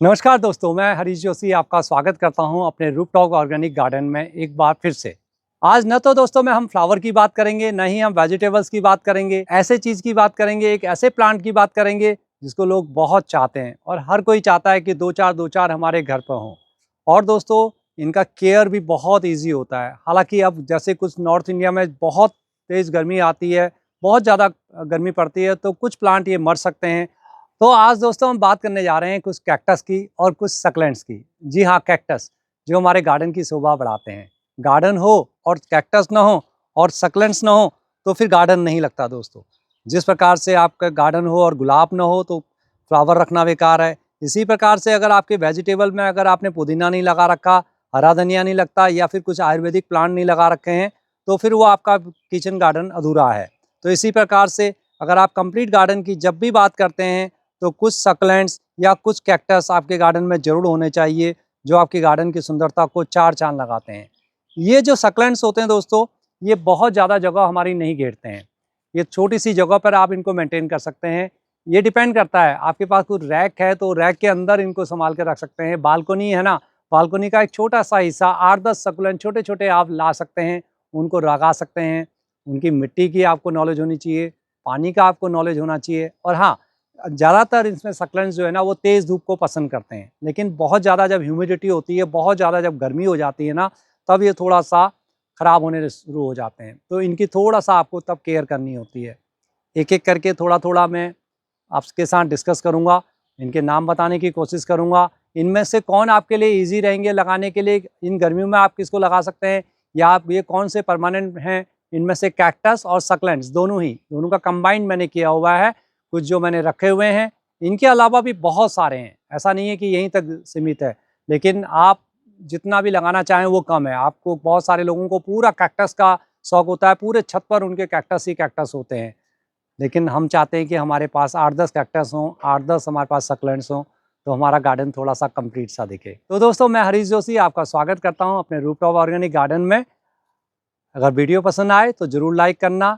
नमस्कार दोस्तों, मैं हरीश जोशी आपका स्वागत करता हूं अपने रूफटॉप ऑर्गेनिक गार्डन में एक बार फिर से। आज न तो दोस्तों में हम फ्लावर की बात करेंगे, न ही हम वेजिटेबल्स की बात करेंगे। ऐसे चीज़ की बात करेंगे, एक ऐसे प्लांट की बात करेंगे जिसको लोग बहुत चाहते हैं और हर कोई चाहता है कि दो चार हमारे घर पर हों। और दोस्तों, इनका केयर भी बहुत ईजी होता है। हालांकि अब जैसे कुछ नॉर्थ इंडिया में बहुत तेज़ गर्मी आती है, बहुत ज़्यादा गर्मी पड़ती है, तो कुछ प्लांट ये मर सकते हैं। तो आज दोस्तों हम बात करने जा रहे हैं कुछ कैक्टस की और कुछ सक्लेंट्स की। जी हाँ, कैक्टस जो हमारे गार्डन की शोभा बढ़ाते हैं। गार्डन हो और कैक्टस ना हो और सक्लेंट्स ना हो तो फिर गार्डन नहीं लगता दोस्तों। जिस प्रकार से आपका गार्डन हो और गुलाब ना हो तो फ्लावर रखना बेकार है। इसी प्रकार से अगर आपके वेजिटेबल में अगर आपने पुदीना नहीं लगा रखा, हरा धनिया नहीं लगता या फिर कुछ आयुर्वेदिक प्लांट नहीं लगा रखे हैं तो फिर वो आपका किचन गार्डन अधूरा है। तो इसी प्रकार से अगर आप कंप्लीट गार्डन की जब भी बात करते हैं तो कुछ सक्लेंट्स या कुछ कैक्टस आपके गार्डन में ज़रूर होने चाहिए, जो आपके गार्डन की सुंदरता को चार चाँद लगाते हैं। ये जो सक्लेंट्स होते हैं दोस्तों, ये बहुत ज़्यादा जगह हमारी नहीं घेरते हैं। ये छोटी-सी जगह पर आप इनको मेंटेन कर सकते हैं। ये डिपेंड करता है, आपके पास कोई रैक है तो रैक के अंदर इनको सँभाल के रख सकते हैं। बालकनी है ना, बालकनी का एक छोटा-सा हिस्सा 8-10 सक्लेंट छोटे-छोटे आप ला सकते हैं, उनको लगा सकते हैं। उनकी मिट्टी की आपको नॉलेज होनी चाहिए, पानी का आपको नॉलेज होना चाहिए और हाँ, ज़्यादातर इसमें सक्लेंट्स जो है ना वो तेज़ धूप को पसंद करते हैं। लेकिन बहुत ज़्यादा जब ह्यूमिडिटी होती है, बहुत ज़्यादा जब गर्मी हो जाती है ना, तब ये थोड़ा-सा ख़राब होने शुरू हो जाते हैं। तो इनकी थोड़ा-सा आपको तब केयर करनी होती है। एक-एक करके थोड़ा-थोड़ा मैं आपके साथ डिस्कस करूँगा, इनके नाम बताने की कोशिश करूँगा। इनमें से कौन आपके लिए ईज़ी रहेंगे लगाने के लिए, इन गर्मियों में आप किसको लगा सकते हैं या आप ये कौन से परमानेंट हैं, इनमें से कैक्टस और सक्लेंट्स दोनों ही, दोनों का कंबाइंड मैंने किया हुआ है। कुछ जो मैंने रखे हुए हैं, इनके अलावा भी बहुत सारे हैं। ऐसा नहीं है कि यहीं तक सीमित है, लेकिन आप जितना भी लगाना चाहें वो कम है। आपको बहुत सारे लोगों को पूरा कैक्टस का शौक होता है, पूरे छत पर उनके कैक्टस ही कैक्टस होते हैं। लेकिन हम चाहते हैं कि हमारे पास 8-10 कैक्टस हों, 8-10 हमारे पास सक्लेंट्स हों, तो हमारा गार्डन थोड़ा-सा कंप्लीट सा दिखे। तो दोस्तों, मैं हरीश जोशी आपका स्वागत करता हूँ अपने रूफटॉप ऑर्गेनिक गार्डन में। अगर वीडियो पसंद आए तो ज़रूर लाइक करना।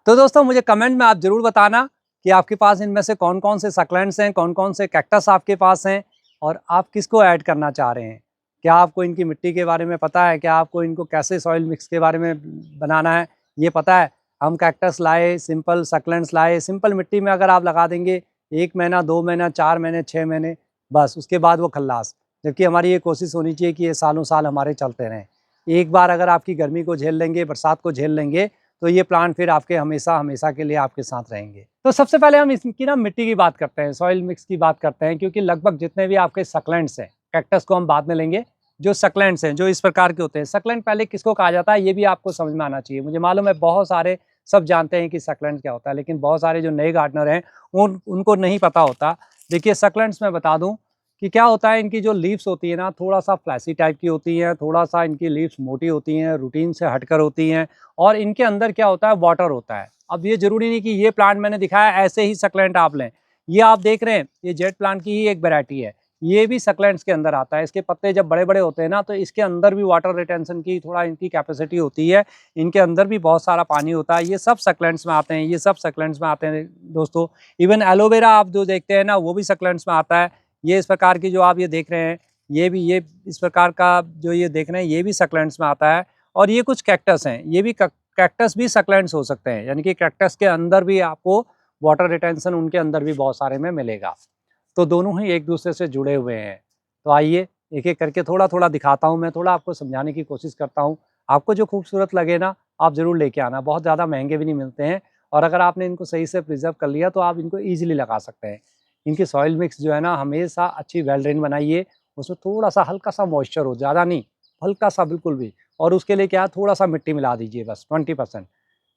तो दोस्तों, मुझे कमेंट में आप ज़रूर बताना कि आपके पास इनमें से कौन-कौन से सक्लेंट्स हैं, कौन-कौन से कैक्टस आपके पास हैं और आप किसको ऐड करना चाह रहे हैं। क्या आपको इनकी मिट्टी के बारे में पता है? क्या आपको इनको कैसे सॉइल मिक्स के बारे में बनाना है, ये पता है? हम कैक्टस लाए, सिंपल सक्लेंट्स लाए, सिंपल मिट्टी में अगर आप लगा देंगे 1 महीना, 2 महीना, 4 महीने, 6 महीने, बस उसके बाद वो खल्लास। जबकि हमारी ये कोशिश होनी चाहिए कि ये सालों साल हमारे चलते रहें। एक बार अगर आपकी गर्मी को झेल लेंगे, बरसात को झेल लेंगे, तो ये प्लांट फिर आपके हमेशा-हमेशा के लिए आपके साथ रहेंगे। तो सबसे पहले हम इसकी ना मिट्टी की बात करते हैं, सॉइल मिक्स की बात करते हैं, क्योंकि लगभग जितने भी आपके सक्लेंट्स हैं, कैक्टस को हम बाद में लेंगे, जो सक्लेंट्स हैं, जो इस प्रकार के होते हैं। सक्लेंट पहले किसको कहा जाता है, ये भी आपको समझ में आना चाहिए। मुझे मालूम है बहुत सारे सब जानते हैं कि सक्लेंट क्या होता है, लेकिन बहुत सारे जो नए गार्डनर हैं, उनको नहीं पता होता। देखिए, सक्लेंट्स मैं बता दूँ कि क्या होता है, इनकी जो लीव्स होती है ना, थोड़ा-सा फ्लैसी टाइप की होती हैं, थोड़ा-सा इनकी लीव्स मोटी होती हैं, रूटीन से हटकर होती हैं और इनके अंदर क्या होता है, वाटर होता है। अब ये ज़रूरी नहीं कि ये प्लांट मैंने दिखाया ऐसे ही सक्लेंट आप लें। ये आप देख रहे हैं, ये जेट प्लांट की ही एक वैरायटी है। ये भी सक्लेंट्स के अंदर आता है। इसके पत्ते जब बड़े-बड़े होते हैं ना, तो इसके अंदर भी वाटर रिटेंशन की थोड़ा इनकी कैपेसिटी होती है। इनके अंदर भी बहुत सारा पानी होता है। ये सब सक्लेंट्स में आते हैं, ये सब सक्लेंट्स में आते हैं दोस्तों। इवन एलोवेरा आप जो देखते हैं ना, वो भी सक्लेंट्स में आता है। ये इस प्रकार की जो आप ये देख रहे हैं, ये इस प्रकार का जो ये देख रहे हैं, ये भी सक्लेंट्स में आता है और ये कुछ कैक्टस हैं, ये भी कैक्टस भी सक्लेंट्स हो सकते हैं, यानी कि कैक्टस के अंदर भी आपको वाटर रिटेंशन उनके अंदर भी बहुत सारे में मिलेगा। तो दोनों ही एक दूसरे से जुड़े हुए हैं। तो आइए एक-एक करके थोड़ा-थोड़ा दिखाता हूँ, मैं थोड़ा आपको समझाने की कोशिश करता हूँ। आपको जो खूबसूरत लगे ना, आप ज़रूर लेके आना, बहुत ज़्यादा महँगे भी नहीं मिलते हैं और अगर आपने इनको सही से प्रिज़र्व कर लिया तो आप इनको ईज़िली लगा सकते हैं। इनकी सॉइल मिक्स जो है ना, हमेशा अच्छी वेल ड्रेन बनाइए, उसमें थोड़ा-सा हल्का-सा मॉइस्चर हो, ज़्यादा नहीं, हल्का-सा बिल्कुल भी। और उसके लिए क्या है, थोड़ा-सा मिट्टी मिला दीजिए बस 20%।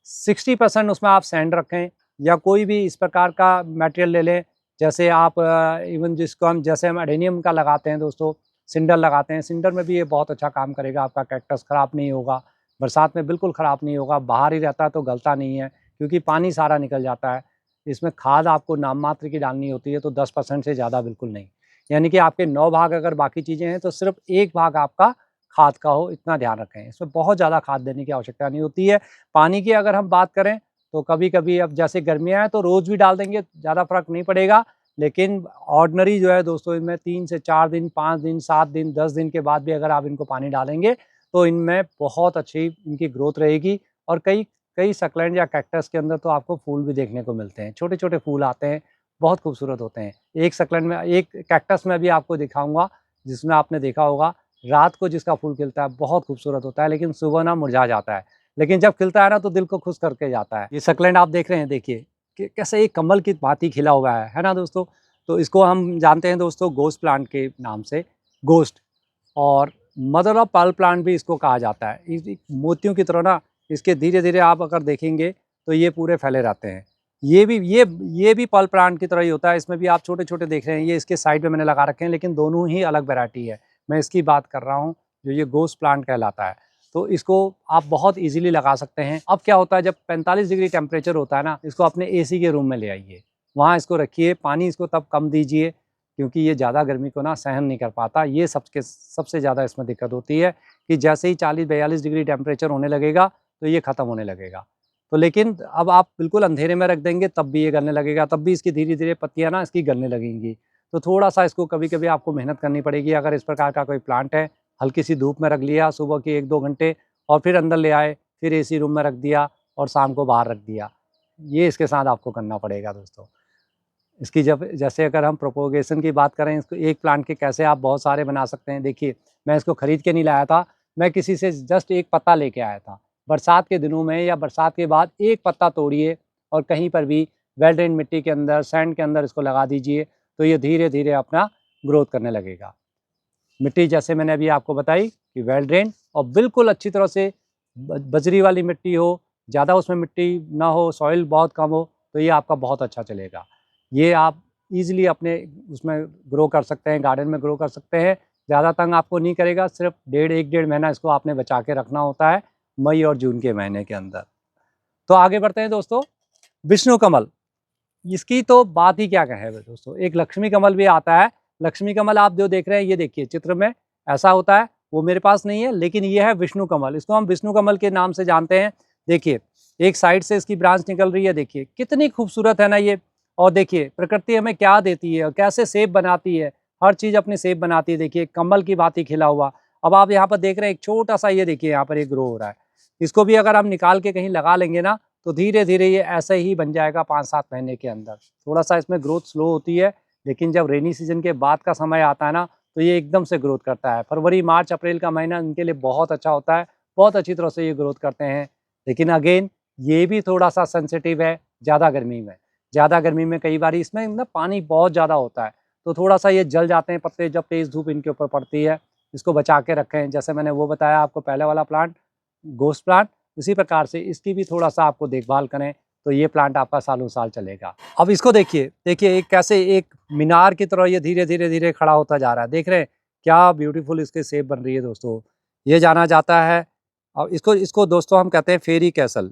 60% उसमें आप सैंड रखें या कोई भी इस प्रकार का मटेरियल ले लें, जैसे आप इवन जिसको हम जैसे हम एडेनियम का लगाते हैं दोस्तों, सिंडर लगाते हैं, सिंडर में भी ये बहुत अच्छा काम करेगा, आपका कैक्टस ख़राब नहीं होगा, बरसात में बिल्कुल ख़राब नहीं होगा, बाहर ही रहता है तो गलता नहीं है, क्योंकि पानी सारा निकल जाता है। इसमें खाद आपको नाम मात्र की डालनी होती है, तो 10% से ज़्यादा बिल्कुल नहीं। यानी कि आपके 9 भाग अगर बाकी चीज़ें हैं, तो सिर्फ़ 1 भाग आपका खाद का हो, इतना ध्यान रखें। इसमें बहुत ज़्यादा खाद देने की आवश्यकता नहीं होती है। पानी की अगर हम बात करें, तो कभी-कभी अब जैसे गर्मियाँ हैं, तो रोज़ भी डाल देंगे, ज़्यादा फ़र्क नहीं पड़ेगा। लेकिन ऑर्डिनरी जो है दोस्तों, इनमें 3 से 4 दिन, 5 दिन, 7 दिन, 10 दिन के बाद भी अगर आप इनको पानी डालेंगे तो इनमें बहुत अच्छी इनकी ग्रोथ रहेगी। और कई कई सक्लेंट या कैक्टस के अंदर तो आपको फूल भी देखने को मिलते हैं, छोटे-छोटे फूल आते हैं, बहुत खूबसूरत होते हैं। एक सक्लेंट में, एक कैक्टस में भी आपको दिखाऊँगा, जिसमें आपने देखा होगा रात को जिसका फूल खिलता है बहुत खूबसूरत होता है, लेकिन सुबह ना मुरझा जाता है। लेकिन जब खिलता है ना तो दिल को खुश करके जाता है। ये सक्लेंट आप देख रहे हैं, देखिए कि कैसे एक कमल की भांति खिला हुआ है ना दोस्तों? तो इसको हम जानते हैं दोस्तों घोस्ट प्लांट के नाम से, घोस्ट, और मदर ऑफ पर्ल प्लांट भी इसको कहा जाता है। इस मोतियों की तरह ना इसके धीरे-धीरे आप अगर देखेंगे तो ये पूरे फैले रहते हैं। ये भी पर्ल प्लांट की तरह ही होता है, इसमें भी आप छोटे-छोटे देख रहे हैं, ये इसके साइड में मैंने लगा रखे हैं, लेकिन दोनों ही अलग वैरायटी है। मैं इसकी बात कर रहा हूँ जो ये घोस्ट प्लांट कहलाता है। तो इसको आप बहुत ईज़िली लगा सकते हैं। अब क्या होता है, जब 45 डिग्री टेम्परेचर होता है ना, इसको अपने एसी के रूम में ले आइए, वहाँ इसको रखिए, पानी इसको तब कम दीजिए क्योंकि ये ज़्यादा गर्मी को ना सहन नहीं कर पाता। ये सबसे ज़्यादा इसमें दिक्कत होती है कि जैसे ही 40-42 डिग्री टेम्परेचर होने लगेगा तो ये ख़त्म होने लगेगा। तो लेकिन अब आप बिल्कुल अंधेरे में रख देंगे तब भी ये गलने लगेगा, तब भी इसकी धीरे-धीरे पत्तियाँ ना इसकी गलने लगेंगी। तो थोड़ा-सा इसको कभी-कभी आपको मेहनत करनी पड़ेगी। अगर इस प्रकार का कोई प्लांट है, हल्की सी धूप में रख लिया सुबह के 1-2 घंटे और फिर अंदर ले आए, फिर एसी रूम में रख दिया और शाम को बाहर रख दिया। ये इसके साथ आपको करना पड़ेगा दोस्तों। इसकी जब जैसे अगर हम प्रोपोगेशन की बात करें, इसको एक प्लांट के कैसे आप बहुत सारे बना सकते हैं। देखिए, मैं इसको खरीद के नहीं लाया था, मैं किसी से जस्ट एक पत्ता लेके आया था। बरसात के दिनों में या बरसात के बाद एक पत्ता तोड़िए और कहीं पर भी वेल ड्रेन मिट्टी के अंदर, सैंड के अंदर इसको लगा दीजिए, तो ये धीरे-धीरे अपना ग्रोथ करने लगेगा। मिट्टी जैसे मैंने अभी आपको बताई कि वेल ड्रेन और बिल्कुल अच्छी तरह से बजरी वाली मिट्टी हो, ज़्यादा उसमें मिट्टी ना हो, सॉइल बहुत कम हो, तो ये आपका बहुत अच्छा चलेगा। ये आप ईज़िली अपने उसमें ग्रो कर सकते हैं, गार्डन में ग्रो कर सकते हैं। ज़्यादा तंग आपको नहीं करेगा, सिर्फ 1 डेढ़ महीना इसको आपने बचा के रखना होता है, मई और जून के महीने के अंदर। तो आगे बढ़ते हैं दोस्तों, विष्णु कमल, इसकी तो बात ही क्या कहें दोस्तों। एक लक्ष्मी कमल भी आता है। लक्ष्मी कमल आप जो देख रहे हैं, ये देखिए चित्र में ऐसा होता है, वो मेरे पास नहीं है, लेकिन ये है विष्णु कमल। इसको हम विष्णु कमल के नाम से जानते हैं। देखिए, एक साइड से इसकी ब्रांच निकल रही है, देखिए कितनी खूबसूरत है ना ये। और देखिए प्रकृति हमें क्या देती है और कैसे सेब बनाती है, हर चीज़ अपनी सेब बनाती है। देखिए कमल की भांति खिला हुआ। अब आप यहाँ पर देख रहे हैं एक छोटा सा, ये देखिए यहाँ पर एक ग्रो हो रहा है। इसको भी अगर हम निकाल के कहीं लगा लेंगे ना, तो धीरे-धीरे ये ऐसे ही बन जाएगा 5-7 महीने के अंदर। थोड़ा-सा इसमें ग्रोथ स्लो होती है, लेकिन जब रेनी सीज़न के बाद का समय आता है ना, तो ये एकदम से ग्रोथ करता है। फरवरी, मार्च, अप्रैल का महीना इनके लिए बहुत अच्छा होता है, बहुत अच्छी तरह से ये ग्रोथ करते हैं। लेकिन अगेन ये भी थोड़ा-सा सेंसिटिव है ज़्यादा गर्मी में। ज़्यादा गर्मी में कई बार इसमें ना पानी बहुत ज़्यादा होता है, तो थोड़ा-सा ये जल जाते हैं पत्ते जब तेज़ धूप इनके ऊपर पड़ती है। इसको बचा के रखें, जैसे मैंने वो बताया आपको पहले वाला प्लांट, घोस्ट प्लांट, इसी प्रकार से इसकी भी थोड़ा-सा आपको देखभाल करें, तो ये प्लांट आपका सालों साल चलेगा। अब इसको देखिए, देखिए एक कैसे एक मीनार की तरह ये धीरे-धीरे खड़ा होता जा रहा है। देख रहे हैं क्या ब्यूटीफुल इसके शेप बन रही है दोस्तों। ये जाना जाता है, और इसको इसको दोस्तों हम कहते हैं फेरी कैसल।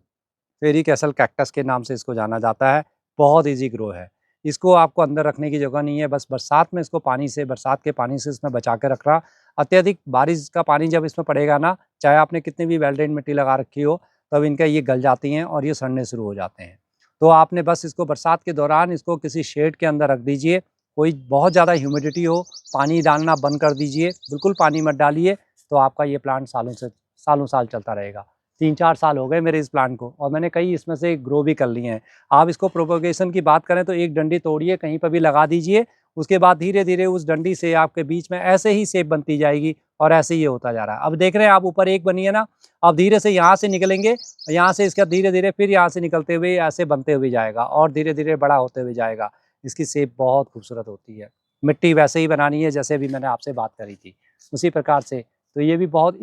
फेरी कैसल कैक्टस के नाम से इसको जाना जाता है। बहुत ईज़ी ग्रो है। इसको आपको अंदर रखने की जगह नहीं है, बस बरसात में इसको बरसात के पानी से इसमें बचा के रखना। अत्यधिक बारिश का पानी जब इसमें पड़ेगा ना, चाहे आपने कितनी भी वेल ड्रेन मिट्टी लगा रखी हो, तब इनका ये गल जाती हैं और ये सड़ने शुरू हो जाते हैं। तो आपने बस इसको बरसात के दौरान इसको किसी शेड के अंदर रख दीजिए। कोई बहुत ज़्यादा ह्यूमिडिटी हो, पानी डालना बंद कर दीजिए, बिल्कुल पानी मत डालिए, तो आपका ये प्लांट सालों साल चलता रहेगा। 3-4 साल हो गए मेरे इस प्लांट को, और मैंने कई इसमें से ग्रो भी कर लिए हैं। आप इसको प्रोपगेशन की बात करें तो एक डंडी तोड़िए, कहीं पर भी लगा दीजिए, उसके बाद धीरे-धीरे उस डंडी से आपके बीच में ऐसे ही शेप बनती जाएगी और ऐसे ही ये होता जा रहा है। अब देख रहे हैं आप, ऊपर एक बनी है ना, अब धीरे से यहाँ से निकलेंगे, यहाँ से इसका धीरे-धीरे फिर यहाँ से निकलते हुए ऐसे बनते हुए जाएगा और धीरे-धीरे बड़ा होते हुए जाएगा। इसकी शेप बहुत खूबसूरत होती है। मिट्टी वैसे ही बनानी है जैसे अभी मैंने आपसे बात करी थी, उसी प्रकार से। तो ये भी बहुत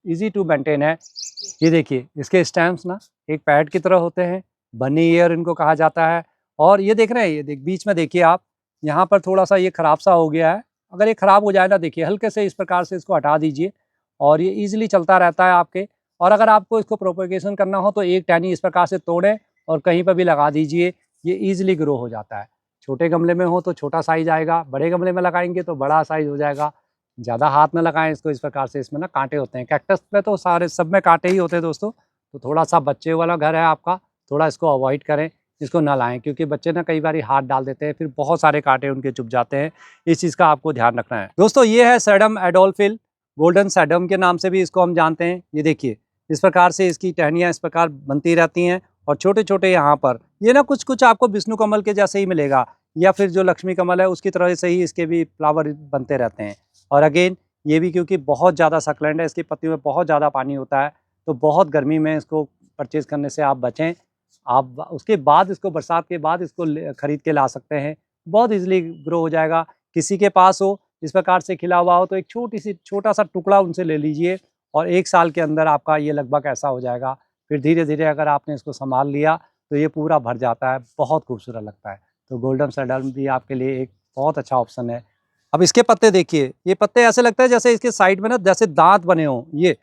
ईज़ी टू मेंटेन है। ये देखिए इसके स्टेम्स ना एक पैड की तरह होते हैं, बनी ईयर इनको कहा जाता है। और ये देख रहे हैं, ये बीच में देखिए आप, यहाँ पर थोड़ा-सा ये खराब सा हो गया है। अगर ये खराब हो जाए ना, देखिए हल्के से इस प्रकार से इसको हटा दीजिए और ये ईज़िली चलता रहता है आपके। और अगर आपको इसको प्रोपगेशन करना हो तो एक टहनी इस प्रकार से तोड़ें और कहीं पर भी लगा दीजिए, ये ईज़िली ग्रो हो जाता है। छोटे गमले में हो तो छोटा साइज़ आएगा, बड़े गमले में लगाएँगे तो बड़ा साइज़ हो जाएगा। ज़्यादा हाथ में लगाएँ इसको इस प्रकार से, इसमें ना काँटे होते हैं। कैक्टस में तो सारे सब में काँटे ही होते हैं दोस्तों, तो थोड़ा-सा बच्चे वाला घर है आपका, थोड़ा इसको अवॉइड करें। इसको ना लाएं, क्योंकि बच्चे ना कई बार हाथ डाल देते हैं, फिर बहुत सारे कांटे उनके चुभ जाते हैं। इस चीज़ का आपको ध्यान रखना है दोस्तों। ये है सैडम एडोल्फिल, गोल्डन सैडम के नाम से भी इसको हम जानते हैं। ये देखिए इस प्रकार से इसकी टहनियाँ इस प्रकार बनती रहती हैं और छोटे छोटे यहाँ पर ये ना कुछ कुछ आपको विष्णु कमल के जैसे ही मिलेगा, या फिर जो लक्ष्मी कमल है उसकी तरह से ही इसके भी फ्लावर बनते रहते हैं। और अगेन ये भी क्योंकि बहुत ज़्यादा सक्लेंट है, इसकी पत्तियों में बहुत ज़्यादा पानी होता है, तो बहुत गर्मी में इसको परचेज़ करने से आप बचें। आप उसके बाद इसको बरसात के बाद इसको खरीद के ला सकते हैं, बहुत ईजिली ग्रो हो जाएगा। किसी के पास हो इस प्रकार से खिला हुआ हो तो एक छोटा सा टुकड़ा उनसे ले लीजिए और 1 साल के अंदर आपका ये लगभग ऐसा हो जाएगा। फिर धीरे धीरे अगर आपने इसको संभाल लिया तो ये पूरा भर जाता है, बहुत खूबसूरत लगता है। तो गोल्डन सैडम भी आपके लिए एक बहुत अच्छा ऑप्शन है। अब इसके पत्ते देखिए, ये पत्ते ऐसे लगता है जैसे इसके साइड में ना जैसे दांत बने हों। ये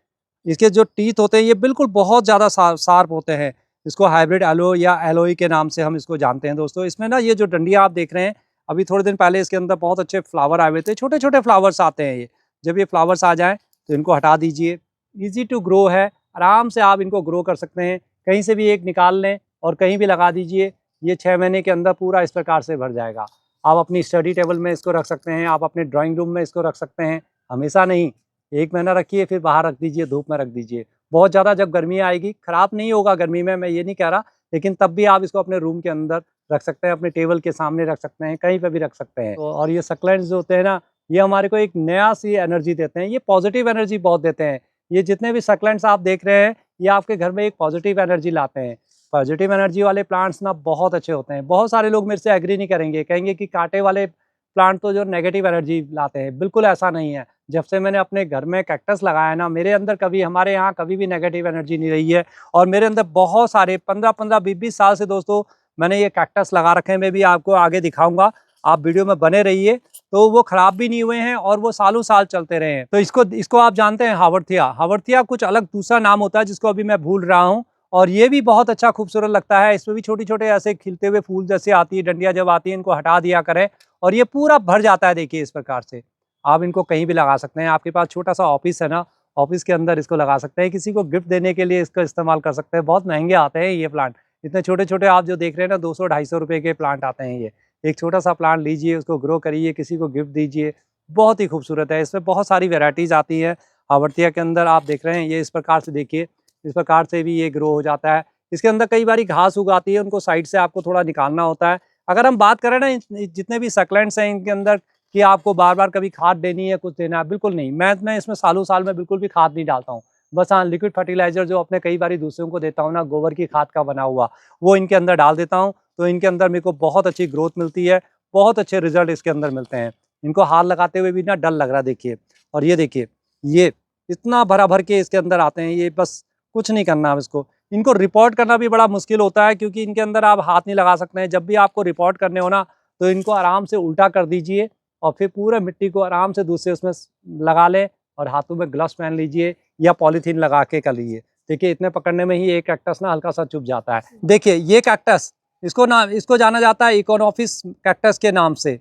इसके जो टीथ होते हैं ये बिल्कुल बहुत ज़्यादा शार्प होते हैं। इसको हाइब्रिड एलो या एलोई के नाम से हम इसको जानते हैं दोस्तों। इसमें ना ये जो डंडियाँ आप देख रहे हैं, अभी थोड़े दिन पहले इसके अंदर बहुत अच्छे फ्लावर आए हुए थे, छोटे छोटे फ्लावर्स आते हैं ये। जब ये फ्लावर्स आ जाएँ तो इनको हटा दीजिए। ईजी टू ग्रो है, आराम से आप इनको ग्रो कर सकते हैं। कहीं से भी एक निकाल लें और कहीं भी लगा दीजिए, ये 6 महीने के अंदर पूरा इस प्रकार से भर जाएगा। आप अपनी स्टडी टेबल में इसको रख सकते हैं, आप अपने ड्राइंग रूम में इसको रख सकते हैं। हमेशा नहीं, 1 महीना रखिए फिर बाहर रख दीजिए, धूप में रख दीजिए। बहुत ज़्यादा जब गर्मी आएगी, ख़राब नहीं होगा गर्मी में, मैं ये नहीं कह रहा, लेकिन तब भी आप इसको अपने रूम के अंदर रख सकते हैं, अपने टेबल के सामने रख सकते हैं, कहीं पे भी रख सकते हैं। तो और ये सक्लेंट्स जो होते हैं ना, ये हमारे को एक नया सी एनर्जी देते हैं, ये पॉजिटिव एनर्जी बहुत देते हैं। ये जितने भी सक्लेंट्स आप देख रहे हैं, ये आपके घर में एक पॉजिटिव एनर्जी लाते हैं। पॉजिटिव एनर्जी वाले प्लांट्स ना बहुत अच्छे होते हैं। बहुत सारे लोग मेरे से एग्री नहीं करेंगे, कहेंगे कि कांटे वाले प्लांट तो जो नेगेटिव एनर्जी लाते हैं, बिल्कुल ऐसा नहीं है। जब से मैंने अपने घर में कैक्टस लगाया ना, मेरे अंदर कभी हमारे यहाँ कभी भी नेगेटिव एनर्जी नहीं रही है। और मेरे अंदर बहुत सारे 15-15, 20-20 साल से दोस्तों मैंने ये कैक्टस लगा रखे हैं। मैं भी आपको आगे दिखाऊंगा, आप वीडियो में बने रहिए। तो वो खराब भी नहीं हुए हैं और वो सालों साल चलते रहे हैं। तो इसको आप जानते हैं हावर्थिया। हावर्थिया कुछ अलग दूसरा नाम होता है जिसको अभी मैं भूल रहा हूँ। और ये भी बहुत अच्छा खूबसूरत लगता है। इसमें भी छोटे छोटे ऐसे खिलते हुए फूल जैसे आती है, डंडियाँ जब आती है इनको हटा दिया करें और ये पूरा भर जाता है। देखिए इस प्रकार से आप इनको कहीं भी लगा सकते हैं। आपके पास छोटा सा ऑफिस है ना, ऑफिस के अंदर इसको लगा सकते हैं। किसी को गिफ्ट देने के लिए इसका इस्तेमाल कर सकते हैं। बहुत महंगे आते हैं ये प्लांट, इतने छोटे छोटे आप जो देख रहे हैं ना, 200-250 रुपये के प्लांट आते हैं ये। एक छोटा सा प्लांट लीजिए, उसको ग्रो करिए, किसी को गिफ्ट दीजिए, बहुत ही खूबसूरत है। इसमें बहुत सारी वेराइटीज़ आती हैं। हावर्थिया के अंदर आप देख रहे हैं ये इस प्रकार से, देखिए इस प्रकार से भी ये ग्रो हो जाता है। इसके अंदर कई बारी घास उगाती है, उनको साइड से आपको थोड़ा निकालना होता है। अगर हम बात करें ना जितने भी सक्लेंट्स हैं इनके अंदर कि आपको बार बार कभी खाद देनी है, कुछ देना है, बिल्कुल नहीं। मैं इसमें सालों साल में बिल्कुल भी खाद नहीं डालता हूँ। बस हाँ, लिक्विड फर्टिलाइजर जो अपने कई बारी दूसरों को देता हूँ ना, गोबर की खाद का बना हुआ, वो इनके अंदर डाल देता हूँ। तो इनके अंदर मेरे को बहुत अच्छी ग्रोथ मिलती है, बहुत अच्छे रिजल्ट इसके अंदर मिलते हैं। इनको हाथ लगाते हुए भी ना डर लग रहा है, देखिए। और ये देखिए, ये इतना भरा भर के इसके अंदर आते हैं, ये बस कुछ नहीं करना अब इसको। इनको रिपोर्ट करना भी बड़ा मुश्किल होता है क्योंकि इनके अंदर आप हाथ नहीं लगा सकते हैं। जब भी आपको रिपोर्ट करने हो ना, तो इनको आराम से उल्टा कर दीजिए और फिर पूरे मिट्टी को आराम से दूसरे उसमें लगा लें और हाथों में ग्लव्स पहन लीजिए या पॉलीथीन लगा के कर लीजिए। देखिए इतने पकड़ने में ही एक कैक्टस ना हल्का सा चुभ जाता है। देखिए ये कैक्टस, इसको जाना जाता है इकोनॉफिस कैक्टस के नाम से।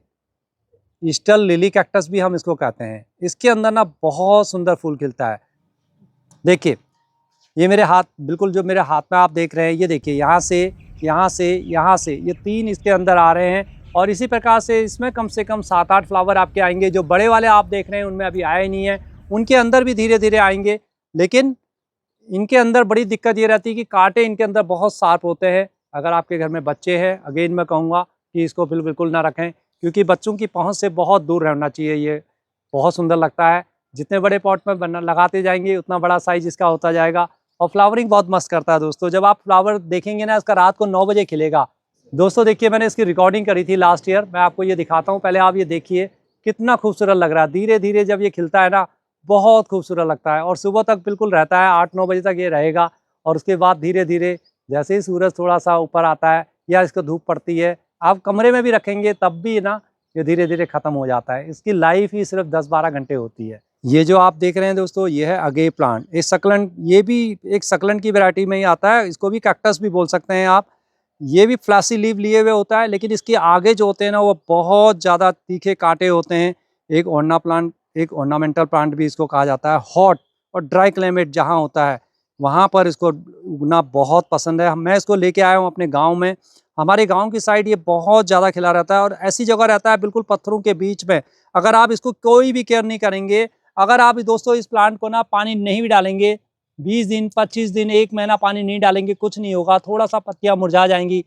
ईस्टर्न लिली कैक्टस भी हम इसको कहते हैं। इसके अंदर ना बहुत सुंदर फूल खिलता है। देखिए ये मेरे हाथ, बिल्कुल जो मेरे हाथ में आप देख रहे हैं, ये देखिए यहाँ से यहाँ से यहाँ से ये 3 इसके अंदर आ रहे हैं। और इसी प्रकार से इसमें कम से कम 7-8 फ्लावर आपके आएंगे। जो बड़े वाले आप देख रहे हैं उनमें अभी आए ही नहीं है, उनके अंदर भी धीरे धीरे आएंगे। लेकिन इनके अंदर बड़ी दिक्कत ये रहती है कि कांटे इनके अंदर बहुत शार्प होते हैं। अगर आपके घर में बच्चे हैं, अगेन मैं कहूँगा कि इसको बिल्कुल ना रखें, क्योंकि बच्चों की पहुँच से बहुत दूर रहना चाहिए। ये बहुत सुंदर लगता है, जितने बड़े पॉट में लगाते जाएंगे उतना बड़ा साइज इसका होता जाएगा। और फ्लावरिंग बहुत मस्त करता है दोस्तों। जब आप फ्लावर देखेंगे ना, इसका रात को 9 बजे खिलेगा। दोस्तों देखिए मैंने इसकी रिकॉर्डिंग करी थी लास्ट ईयर, मैं आपको ये दिखाता हूँ। पहले आप ये देखिए कितना खूबसूरत लग रहा है। धीरे धीरे जब ये खिलता है ना, बहुत खूबसूरत लगता है। और सुबह तक बिल्कुल रहता है, 8-9 बजे तक ये रहेगा। और उसके बाद धीरे धीरे जैसे ही सूरज थोड़ा सा ऊपर आता है या इसको धूप पड़ती है, आप कमरे में भी रखेंगे तब भी ना ये धीरे धीरे ख़त्म हो जाता है। इसकी लाइफ ही सिर्फ 10-12 घंटे होती है। ये जो आप देख रहे हैं दोस्तों, ये है अगे प्लांट। एक सकलेंट, ये भी एक सकलेंट की वैरायटी में ही आता है। इसको भी कैक्टस भी बोल सकते हैं आप। ये भी फ्लैसी लीव लिए हुए होता है, लेकिन इसके आगे जो होते हैं ना, वो बहुत ज़्यादा तीखे कांटे होते हैं। एक ऑर्नामेंटल प्लांट भी इसको कहा जाता है। हॉट और ड्राई क्लाइमेट जहाँ होता है वहाँ पर इसको उगना बहुत पसंद है। मैं इसको लेके आया हूँ अपने गाँव में। हमारे गांव की साइड ये बहुत ज़्यादा खिला रहता है और ऐसी जगह रहता है बिल्कुल पत्थरों के बीच में। अगर आप इसको कोई भी केयर नहीं करेंगे, अगर आप दोस्तों इस प्लांट को ना पानी नहीं भी डालेंगे, 20 दिन 25 दिन 1 महीना पानी नहीं डालेंगे, कुछ नहीं होगा, थोड़ा सा पत्तियाँ मुरझा जाएंगी,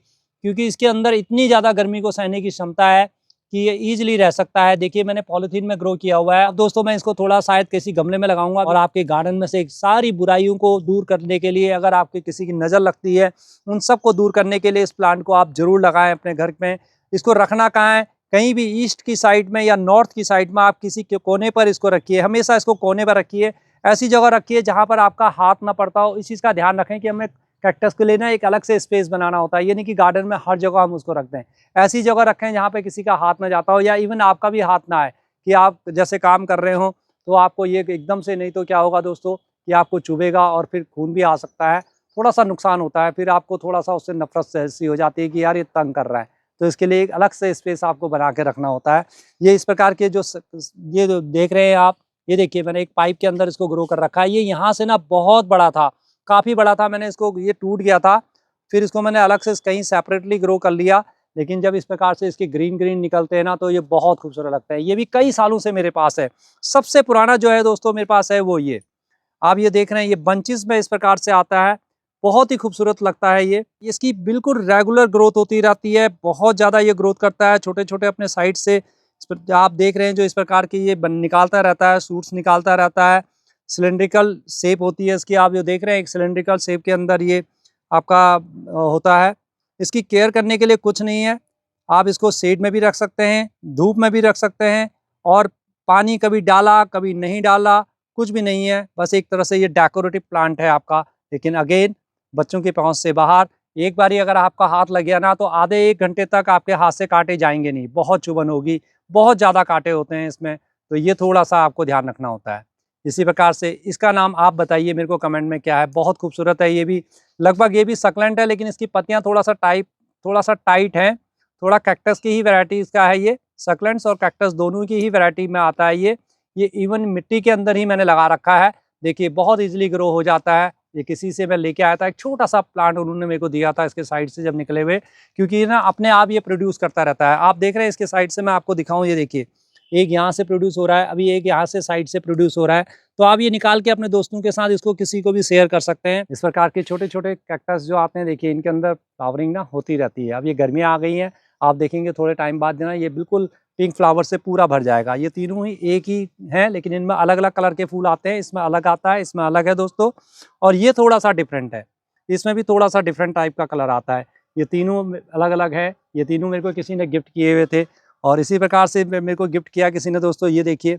क्योंकि इसके अंदर इतनी ज़्यादा गर्मी को सहने की क्षमता है कि ये ईजिली रह सकता है। देखिए मैंने पॉलिथीन में ग्रो किया हुआ है। अब दोस्तों मैं इसको थोड़ा शायद किसी गमले में लगाऊंगा और आपके गार्डन में से सारी बुराइयों को दूर करने के लिए, अगर आपके किसी की नज़र लगती है उन सब को दूर करने के लिए इस प्लांट को आप जरूर लगाएं अपने घर में। इसको रखना कहाँ है, कहीं भी ईस्ट की साइड में या नॉर्थ की साइड में आप किसी के कोने पर इसको रखिए, हमेशा इसको कोने पर रखिए, ऐसी जगह रखिए जहाँ पर आपका हाथ ना पड़ता हो। इस चीज़ का ध्यान रखें कि हमें कैक्टस के लिए ना एक अलग से स्पेस बनाना होता है, ये नहीं कि गार्डन में हर जगह हम उसको रख दें। ऐसी जगह रखें जहाँ पे किसी का हाथ ना जाता हो या इवन आपका भी हाथ ना आए, कि आप जैसे काम कर रहे हो तो आपको ये एकदम से, नहीं तो क्या होगा दोस्तों कि आपको चुभेगा और फिर खून भी आ सकता है, थोड़ा सा नुकसान होता है, फिर आपको थोड़ा सा उससे नफरत सी हो जाती है कि यार ये तंग कर रहा है। तो इसके लिए एक अलग से स्पेस आपको बना के रखना होता है। ये इस प्रकार के ये जो देख रहे हैं आप, ये देखिए मैंने एक पाइप के अंदर इसको ग्रो कर रखा है। ये यहाँ से ना बहुत बड़ा था, काफ़ी बड़ा था, मैंने इसको, ये टूट गया था, फिर इसको मैंने अलग से कहीं सेपरेटली ग्रो कर लिया। लेकिन जब इस प्रकार से इसके ग्रीन ग्रीन निकलते हैं ना तो ये बहुत खूबसूरत लगता है। ये भी कई सालों से मेरे पास है। सबसे पुराना जो है दोस्तों मेरे पास है वो ये, आप ये देख रहे हैं, ये बंचेस में इस प्रकार से आता है, बहुत ही खूबसूरत लगता है। ये इसकी बिल्कुल रेगुलर ग्रोथ होती रहती है, बहुत ज़्यादा ये ग्रोथ करता है छोटे छोटे अपने साइड से। आप देख रहे हैं जो इस प्रकार की ये निकालता रहता है, सूट्स निकालता रहता है। सिलेंड्रिकल शेप होती है इसकी, आप जो देख रहे हैं एक सिलेंड्रिकल शेप के अंदर ये आपका होता है। इसकी केयर करने के लिए कुछ नहीं है, आप इसको शेड में भी रख सकते हैं, धूप में भी रख सकते हैं, और पानी कभी डाला कभी नहीं डाला कुछ भी नहीं है, बस एक तरह से ये डेकोरेटिव प्लांट है आपका। लेकिन अगेन बच्चों की पहुंच से बाहर, एक बारी अगर आपका हाथ लग गया ना तो आधे 1 घंटे तक आपके हाथ से काटे जाएंगे नहीं, बहुत चुभन होगी, बहुत ज़्यादा कांटे होते हैं इसमें, तो ये थोड़ा सा आपको ध्यान रखना होता है। इसी प्रकार से इसका नाम आप बताइए मेरे को कमेंट में क्या है। बहुत खूबसूरत है ये भी, लगभग ये भी सक्लेंट है, लेकिन इसकी पत्तियाँ थोड़ा सा टाइट हैं, थोड़ा कैक्टस की ही वैरायटी इसका है। ये सक्लेंट्स और कैक्टस दोनों की ही वैरायटी में आता है ये इवन मिट्टी के अंदर ही मैंने लगा रखा है। देखिए बहुत इजीली ग्रो हो जाता है। ये किसी से मैं लेके आया था, एक छोटा सा प्लांट उन्होंने मेरे को दिया था इसके साइड से जब निकले हुए, क्योंकि ना अपने आप ये प्रोड्यूस करता रहता है। आप देख रहे हैं इसके साइड से, मैं आपको दिखाऊं, ये देखिए एक यहाँ से प्रोड्यूस हो रहा है, अभी एक यहाँ से साइड से प्रोड्यूस हो रहा है। तो आप ये निकाल के अपने दोस्तों के साथ इसको किसी को भी शेयर कर सकते हैं। इस प्रकार के छोटे छोटे कैक्टस जो आते हैं, देखिए इनके अंदर फ्लावरिंग ना होती रहती है। अब ये गर्मियाँ आ गई हैं, आप देखेंगे थोड़े टाइम बाद ना ये बिल्कुल पिंक फ्लावर से पूरा भर जाएगा। ये तीनों ही एक ही हैं, लेकिन इनमें अलग अलग कलर के फूल आते हैं, इसमें अलग आता है, इसमें अलग है दोस्तों, और ये थोड़ा सा डिफरेंट है, इसमें भी थोड़ा सा डिफरेंट टाइप का कलर आता है। ये तीनों अलग अलग है, ये तीनों मेरे को किसी ने गिफ्ट किए हुए थे, और इसी प्रकार से मेरे को गिफ्ट किया किसी ने दोस्तों। ये देखिए,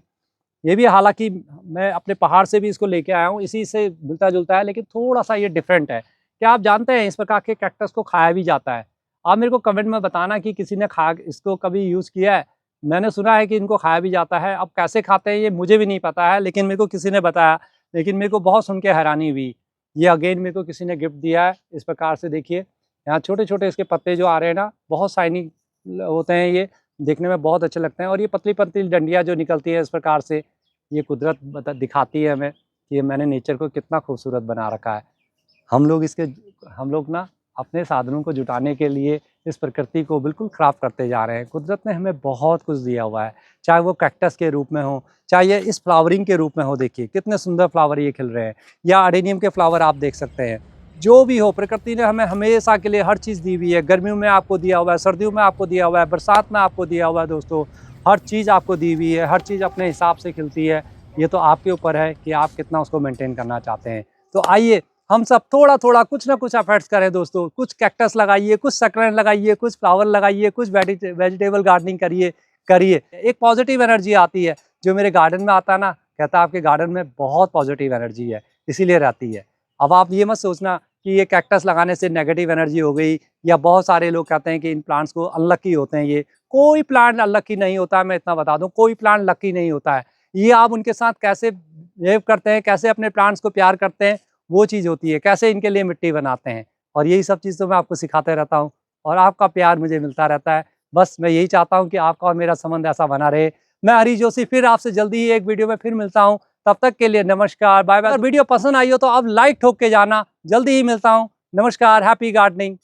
ये भी हालांकि मैं अपने पहाड़ से भी इसको लेके आया हूँ, इसी से मिलता जुलता है, लेकिन थोड़ा सा ये डिफरेंट है। क्या आप जानते हैं इस प्रकार के कैक्टस को खाया भी जाता है? आप मेरे को कमेंट में बताना कि किसी ने इसको कभी यूज़ किया है। मैंने सुना है कि इनको खाया भी जाता है, अब कैसे खाते हैं ये मुझे भी नहीं पता है, लेकिन मेरे को किसी ने बताया, लेकिन मेरे को बहुत सुन के हैरानी हुई। ये अगेन मेरे को किसी ने गिफ्ट दिया है। इस प्रकार से देखिए, यहाँ छोटे छोटे इसके पत्ते जो आ रहे हैं ना, बहुत शाइनी होते हैं, ये देखने में बहुत अच्छे लगते हैं। और ये पतली पतली डंडियाँ जो निकलती है इस प्रकार से, ये कुदरत दिखाती है हमें कि मैंने नेचर को कितना खूबसूरत बना रखा है। हम लोग ना अपने साधनों को जुटाने के लिए इस प्रकृति को बिल्कुल ख़राब करते जा रहे हैं। कुदरत ने हमें बहुत कुछ दिया हुआ है, चाहे वो कैक्टस के रूप में हो, चाहे ये इस फ्लावरिंग के रूप में हो। देखिए कितने सुंदर फ्लावर ये खिल रहे हैं, या अडेनियम के फ्लावर आप देख सकते हैं। जो भी हो, प्रकृति ने हमें हमेशा के लिए हर चीज़ दी हुई है। गर्मियों में आपको दिया हुआ है, सर्दियों में आपको दिया हुआ है, बरसात में आपको दिया हुआ है दोस्तों, हर चीज़ आपको दी हुई है, हर चीज़ अपने हिसाब से खिलती है। ये तो आपके ऊपर है कि आप कितना उसको मेंटेन करना चाहते हैं। तो आइए हम सब थोड़ा थोड़ा कुछ ना कुछ एफर्ट्स करें दोस्तों। कुछ कैक्टस लगाइए, कुछ सक्लेंट लगाइए, कुछ फ्लावर लगाइए, कुछ वेजिटेबल गार्डनिंग करिए। एक पॉजिटिव एनर्जी आती है, जो मेरे गार्डन में आता है ना, कहता है आपके गार्डन में बहुत पॉजिटिव एनर्जी है, इसीलिए रहती है। अब आप ये मत सोचना कि ये कैक्टस लगाने से नेगेटिव एनर्जी हो गई, या बहुत सारे लोग कहते हैं कि इन प्लांट्स को अनलकी होते हैं। ये कोई प्लांट अनलकी नहीं होता है, मैं इतना बता दूं, कोई प्लांट लकी नहीं होता है। ये आप उनके साथ कैसे बिहेव करते हैं, कैसे अपने प्लांट्स को प्यार करते हैं, वो चीज़ होती है। कैसे इनके लिए मिट्टी बनाते हैं, और यही सब चीज़ तो मैं आपको सिखाते रहता हूँ, और आपका प्यार मुझे मिलता रहता है। बस मैं यही चाहता हूँ कि आपका और मेरा संबंध ऐसा बना रहे। मैं हरीश जोशी फिर आपसे जल्दी ही एक वीडियो में फिर मिलता हूँ। तब तक के लिए नमस्कार, बाय बाय। अगर वीडियो पसंद आई हो तो आप लाइक ठोक के जाना। जल्दी ही मिलता हूँ। नमस्कार, हैप्पी गार्डनिंग।